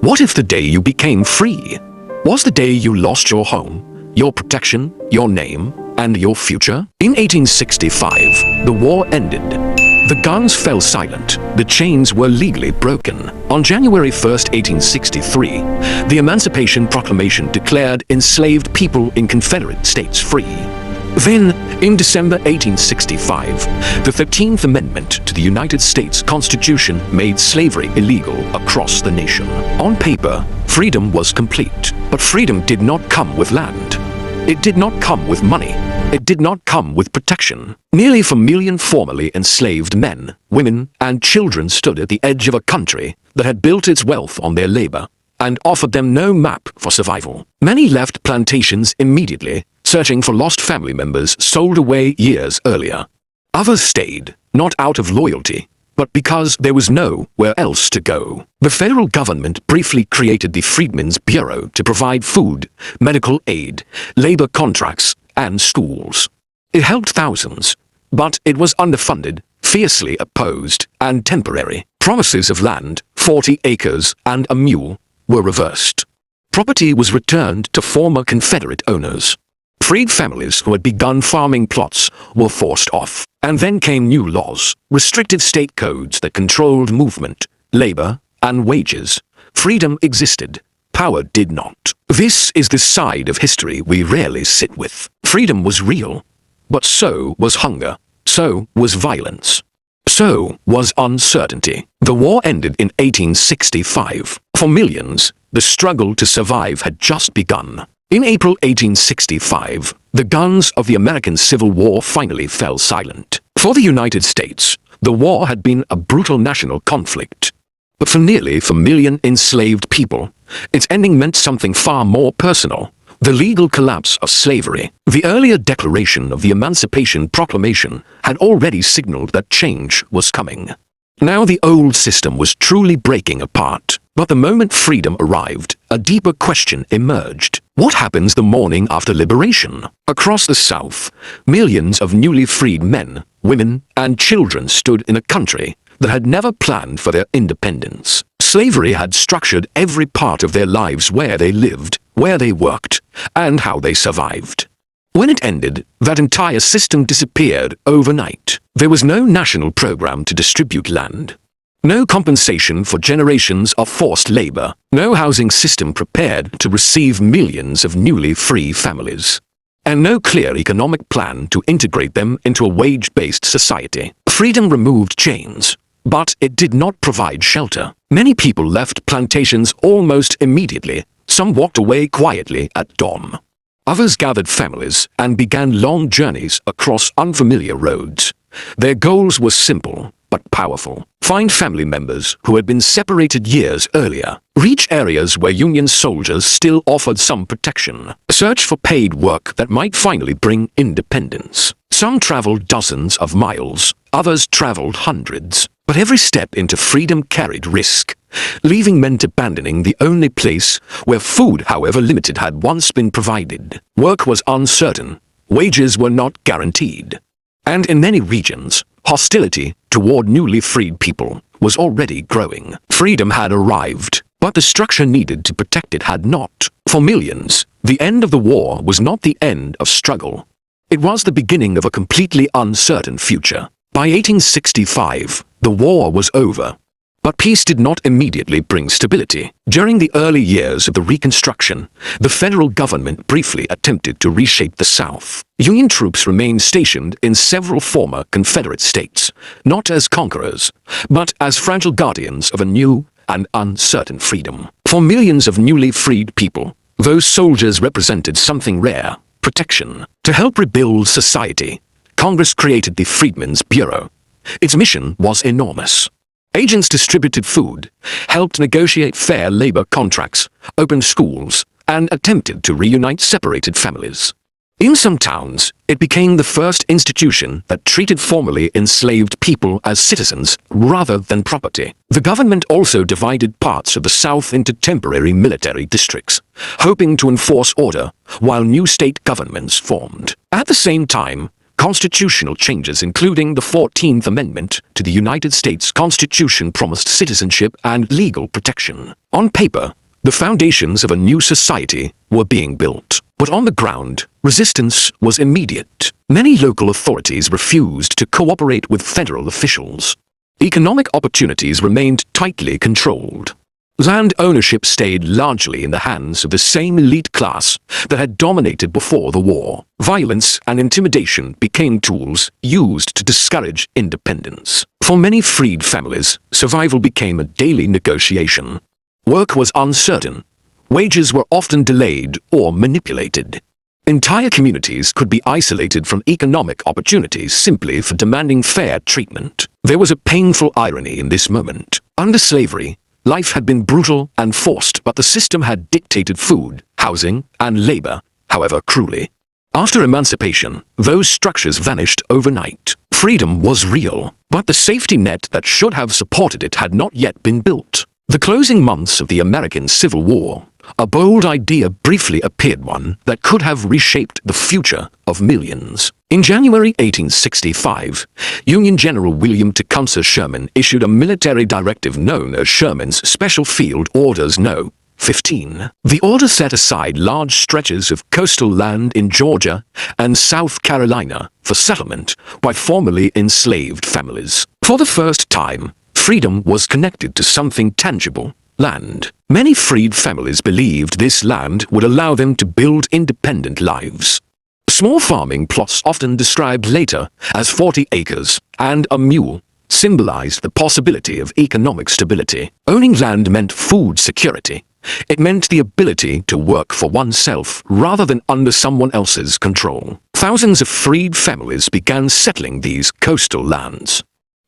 What if the day you became free was the day you lost your home, your protection, your name, and your future? In 1865, the war ended. The guns fell silent. The chains were legally broken. On January 1st, 1863, the Emancipation Proclamation declared enslaved people in Confederate States free. Then, in December 1865, the 13th Amendment to the United States Constitution made slavery illegal across the nation. On paper, freedom was complete, but freedom did not come with land. It did not come with money. It did not come with protection. Nearly 4 million formerly enslaved men, women, and children stood at the edge of a country that had built its wealth on their labor and offered them no map for survival. Many left plantations immediately, searching for lost family members sold away years earlier. Others stayed, not out of loyalty, but because there was nowhere else to go. The federal government briefly created the Freedmen's Bureau to provide food, medical aid, labor contracts, and schools. It helped thousands, but it was underfunded, fiercely opposed, and temporary. Promises of land, 40 acres and a mule, were reversed. Property was returned to former Confederate owners. Freed families who had begun farming plots were forced off. And then came new laws, restrictive state codes that controlled movement, labor, and wages. Freedom existed. Power did not. This is the side of history we rarely sit with. Freedom was real, but so was hunger. So was violence. So was uncertainty. The war ended in 1865. For millions, the struggle to survive had just begun. In April 1865, the guns of the American Civil War finally fell silent. For the United States, the war had been a brutal national conflict. But for nearly 4 million enslaved people, its ending meant something far more personal: the legal collapse of slavery. The earlier declaration of the Emancipation Proclamation had already signaled that change was coming. Now the old system was truly breaking apart. But the moment freedom arrived, a deeper question emerged. What happens the morning after liberation? Across the South, millions of newly freed men, women, and children stood in a country that had never planned for their independence. Slavery had structured every part of their lives: where they lived, where they worked, and how they survived. When it ended, that entire system disappeared overnight. There was no national program to distribute land. No compensation for generations of forced labor. No housing system prepared to receive millions of newly free families. And no clear economic plan to integrate them into a wage-based society. Freedom removed chains, but it did not provide shelter. Many people left plantations almost immediately. Some walked away quietly at dawn. Others gathered families and began long journeys across unfamiliar roads. Their goals were simple but powerful: find family members who had been separated years earlier, reach areas where Union soldiers still offered some protection, search for paid work that might finally bring independence. Some traveled dozens of miles, others traveled hundreds, but every step into freedom carried risk, leaving men abandoning the only place where food, however limited, had once been provided. Work was uncertain, wages were not guaranteed, and in many regions, hostility toward newly freed people was already growing. Freedom had arrived, but the structure needed to protect it had not. For millions, the end of the war was not the end of struggle. It was the beginning of a completely uncertain future. By 1865, the war was over. But peace did not immediately bring stability. During the early years of the Reconstruction, the federal government briefly attempted to reshape the South. Union troops remained stationed in several former Confederate states, not as conquerors, but as fragile guardians of a new and uncertain freedom. For millions of newly freed people, those soldiers represented something rare: protection. To help rebuild society, Congress created the Freedmen's Bureau. Its mission was enormous. Agents distributed food, helped negotiate fair labor contracts, opened schools, and attempted to reunite separated families. In some towns, it became the first institution that treated formerly enslaved people as citizens rather than property. The government also divided parts of the South into temporary military districts, hoping to enforce order while new state governments formed. At the same time, Constitutional changes, including the 14th Amendment to the United States Constitution, promised citizenship and legal protection. On paper, the foundations of a new society were being built, but on the ground, resistance was immediate. Many local authorities refused to cooperate with federal officials. Economic opportunities remained tightly controlled. Land ownership stayed largely in the hands of the same elite class that had dominated before the war. Violence and intimidation became tools used to discourage independence. For many freed families, survival became a daily negotiation. Work was uncertain. Wages were often delayed or manipulated. Entire communities could be isolated from economic opportunities simply for demanding fair treatment. There was a painful irony in this moment. Under slavery, life had been brutal and forced, but the system had dictated food, housing, and labor, however cruelly. After emancipation, those structures vanished overnight. Freedom was real, but the safety net that should have supported it had not yet been built. The closing months of the American Civil War, a bold idea briefly appeared, one that could have reshaped the future of millions. In January 1865, Union General William Tecumseh Sherman issued a military directive known as Sherman's Special Field Orders No. 15. The order set aside large stretches of coastal land in Georgia and South Carolina for settlement by formerly enslaved families. For the first time, freedom was connected to something tangible: land. Many freed families believed this land would allow them to build independent lives. Small farming plots, often described later as 40 acres and a mule, symbolized the possibility of economic stability. Owning land meant food security. It meant the ability to work for oneself rather than under someone else's control. Thousands of freed families began settling these coastal lands.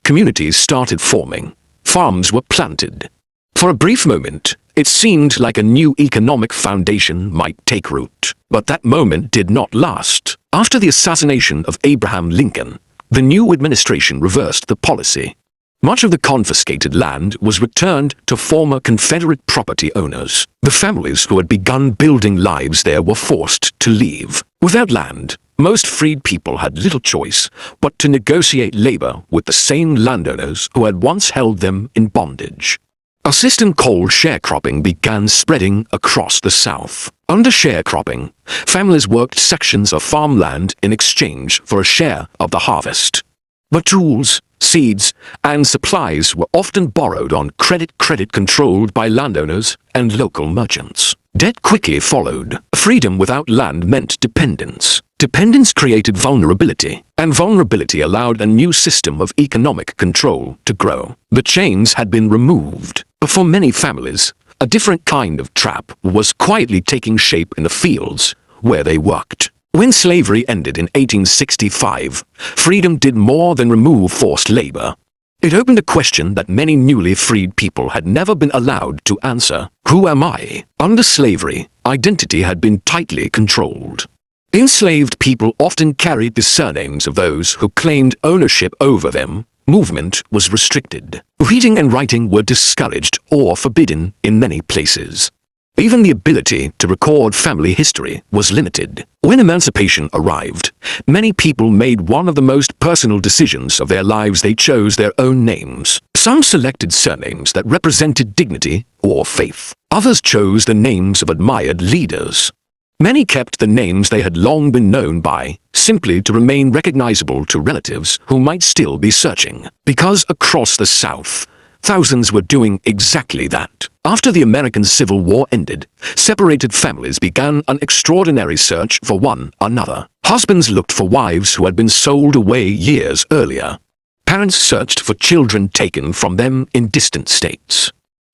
Communities started forming. Farms were planted. For a brief moment, it seemed like a new economic foundation might take root. But that moment did not last. After the assassination of Abraham Lincoln, the new administration reversed the policy. Much of the confiscated land was returned to former Confederate property owners. The families who had begun building lives there were forced to leave. Without land, most freed people had little choice but to negotiate labor with the same landowners who had once held them in bondage. A system called sharecropping began spreading across the South. Under sharecropping, families worked sections of farmland in exchange for a share of the harvest. But tools, seeds, and supplies were often borrowed on credit controlled by landowners and local merchants. Debt quickly followed. Freedom without land meant dependence. Dependence created vulnerability, and vulnerability allowed a new system of economic control to grow. The chains had been removed, but for many families, a different kind of trap was quietly taking shape in the fields where they worked. When slavery ended in 1865, freedom did more than remove forced labor. It opened a question that many newly freed people had never been allowed to answer. Who am I? Under slavery, identity had been tightly controlled. Enslaved people often carried the surnames of those who claimed ownership over them. Movement was restricted. Reading and writing were discouraged or forbidden in many places. Even the ability to record family history was limited. When emancipation arrived, many people made one of the most personal decisions of their lives. They chose their own names. Some selected surnames that represented dignity or faith. Others chose the names of admired leaders. Many kept the names they had long been known by, simply to remain recognizable to relatives who might still be searching. Because across the South, thousands were doing exactly that. After the American Civil War ended, separated families began an extraordinary search for one another. Husbands looked for wives who had been sold away years earlier. Parents searched for children taken from them in distant states.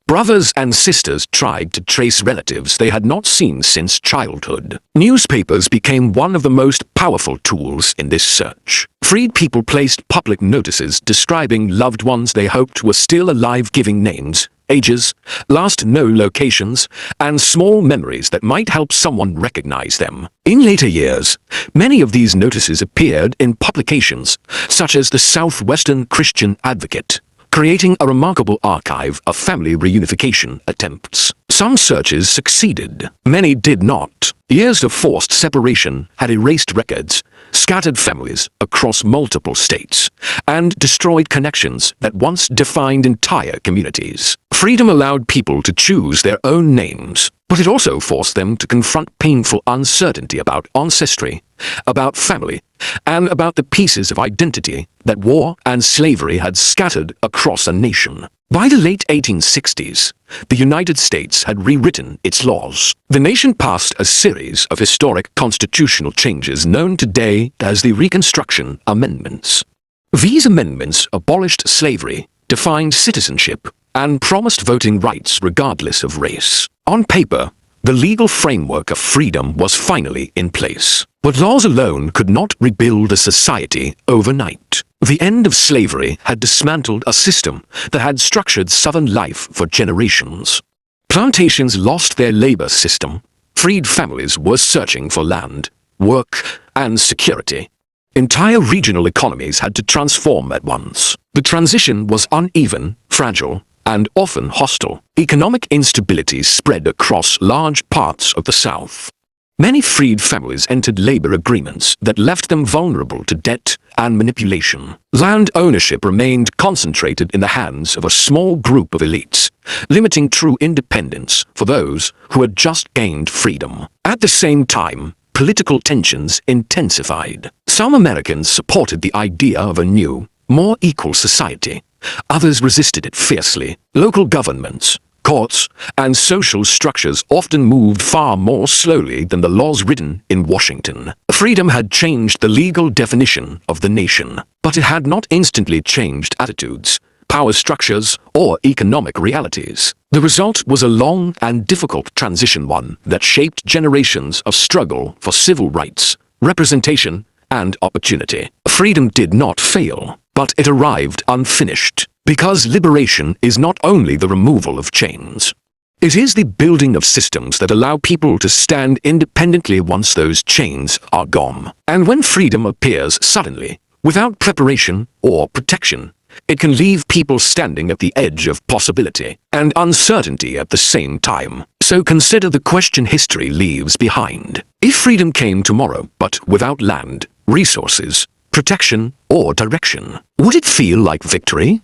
Brothers and sisters tried to trace relatives they had not seen since childhood. Newspapers became one of the most powerful tools in this search. Freed people placed public notices describing loved ones they hoped were still alive, giving names, ages, last known locations, and small memories that might help someone recognize them. In later years, many of these notices appeared in publications such as the Southwestern Christian Advocate, creating a remarkable archive of family reunification attempts. Some searches succeeded, many did not. Years of forced separation had erased records, scattered families across multiple states, and destroyed connections that once defined entire communities. Freedom allowed people to choose their own names, but it also forced them to confront painful uncertainty about ancestry, about family, and about the pieces of identity that war and slavery had scattered across a nation. By the late 1860s, the United States had rewritten its laws. The nation passed a series of historic constitutional changes known today as the Reconstruction Amendments. These amendments abolished slavery, defined citizenship, and promised voting rights regardless of race. On paper, the legal framework of freedom was finally in place. But laws alone could not rebuild a society overnight. The end of slavery had dismantled a system that had structured Southern life for generations. Plantations lost their labor system. Freed families were searching for land, work, and security. Entire regional economies had to transform at once. The transition was uneven, fragile, and often hostile. Economic instability spread across large parts of the South. Many freed families entered labor agreements that left them vulnerable to debt and manipulation. Land ownership remained concentrated in the hands of a small group of elites, limiting true independence for those who had just gained freedom. At the same time, political tensions intensified. Some Americans supported the idea of a new, more equal society. Others resisted it fiercely. Local governments, courts, and social structures often moved far more slowly than the laws written in Washington. Freedom had changed the legal definition of the nation, but it had not instantly changed attitudes, power structures, or economic realities. The result was a long and difficult transition, one that shaped generations of struggle for civil rights, representation, and opportunity. Freedom did not fail, but it arrived unfinished. Because liberation is not only the removal of chains. It is the building of systems that allow people to stand independently once those chains are gone. And when freedom appears suddenly, without preparation or protection, it can leave people standing at the edge of possibility and uncertainty at the same time. So consider the question history leaves behind. If freedom came tomorrow, but without land, resources, protection, or direction, would it feel like victory?